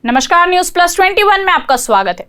नमस्कार, news plus 21 में आपका स्वागत है।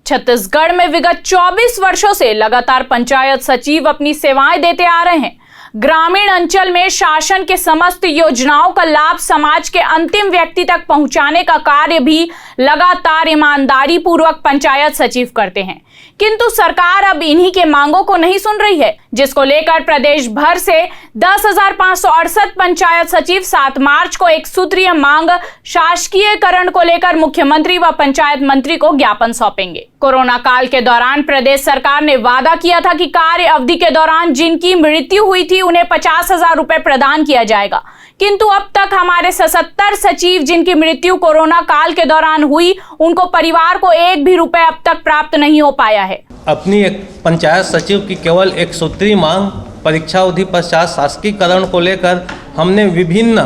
छत्तीसगढ़ में विगत 24 वर्षों से लगातार पंचायत सचिव अपनी सेवाएं देते आ रहे हैं। ग्रामीण अंचल में शासन के समस्त योजनाओं का लाभ समाज के अंतिम व्यक्ति तक पहुंचाने का कार्य भी लगातार ईमानदारी पूर्वक पंचायत सचिव करते हैं, किंतु सरकार अब इन्हीं के मांगों को नहीं सुन रही है, जिसको लेकर प्रदेश भर से 10,568 पंचायत सचिव 7 मार्च को एक सूत्रीय मांग शासकीयकरण को लेकर मुख्यमंत्री व पंचायत मंत्री को ज्ञापन सौंपेंगे। कोरोना काल के दौरान प्रदेश सरकार ने वादा किया था कि कार्य अवधि के दौरान जिनकी मृत्यु हुई थी उन्हें 50,000 रुपए प्रदान किया जाएगा, किंतु अब तक हमारे 77 सचिव जिनकी मृत्यु कोरोना काल के दौरान हुई, उनको परिवार को एक भी रुपए अब तक प्राप्त नहीं हो पाया है। अपनी एक पंचायत सचिव की केवल एक सूत्री मांग परीक्षा अवधि पश्चात शासकीयकरण को लेकर हमने विभिन्न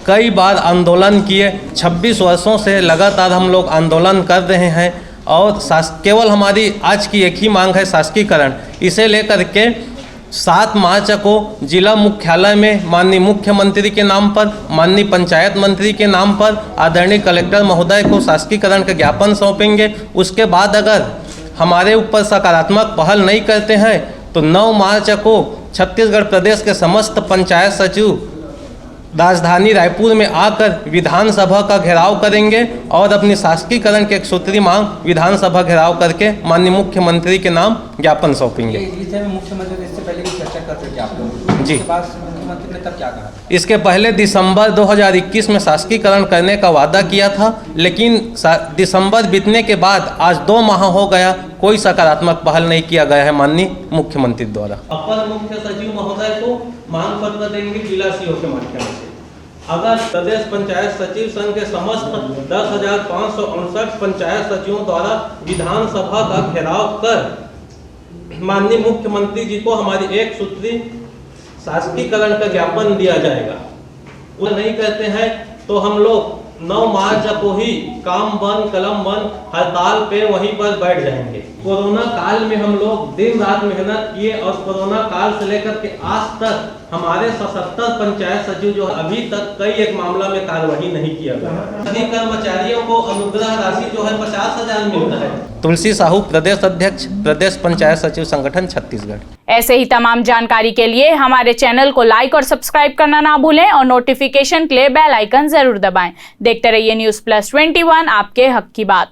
कई बार आंदोलन किए। 26 वर्षों से लगातार हम लोग आंदोलन कर रहे हैं और केवल हमारी आज की एक ही मांग है शासकीयकरण। इसे लेकर के 7 मार्च को जिला मुख्यालय में माननीय मुख्यमंत्री के नाम पर, माननीय पंचायत मंत्री के नाम पर आदरणीय कलेक्टर महोदय को शासकीयकरण का ज्ञापन सौंपेंगे। उसके बाद अगर हमारे ऊपर सकारात्मक पहल नहीं करते हैं तो 9 मार्च को छत्तीसगढ़ प्रदेश के समस्त पंचायत सचिव राजधानी रायपुर में आकर विधानसभा का घेराव करेंगे और अपनी शासकीयकरण के एक सूत्री मांग विधानसभा घेराव करके माननीय मुख्यमंत्री के नाम ज्ञापन सौंपेंगे। मुख्यमंत्री इससे पहले की चर्चा करते थे आप लोग जी, मुख्यमंत्री ने तब क्या कहा? इसके पहले दिसंबर 2021 में शासकीयकरण करने का वादा किया था, लेकिन दिसंबर बीतने के बाद आज 2 माह हो गया, कोई सकारात्मक पहल नहीं किया गया है माननीय मुख्यमंत्री द्वारा। अपर मुख्य सचिव महोदय को मांग पत्र देंगे जिला सीओ के माध्यम से। अगर प्रदेश पंचायत सचिव संघ के समस्त 10,568 पंचायत सचिवों द्वारा विधानसभा का घेराव कर माननीय मुख्यमंत्री जी को हमारी एक सूत्री शासकीयकरण का ज्ञापन दिया जाएगा, वो नहीं करते हैं तो हम लोग 9 मार्च को ही काम बंद कलम बंद हड़ताल पे वहीं पर बैठ जाएंगे। कोरोना काल में हम लोग दिन रात मेहनत किए और कोरोना काल से लेकर के आज तक हमारे 77 पंचायत सचिव जो अभी तक कई एक मामला में कार्रवाई नहीं किया गया। सभी कर्मचारियों को अनुग्रह राशि जो है 50,000 मिलता है। तुलसी साहू, प्रदेश अध्यक्ष, प्रदेश पंचायत सचिव संगठन छत्तीसगढ़। ऐसे ही तमाम जानकारी के लिए हमारे चैनल को लाइक और सब्सक्राइब करना ना भूलें और नोटिफिकेशन के लिए बेल आइकन जरूर दबाएं। देखते रहिए न्यूज प्लस 21, आपके हक की बात।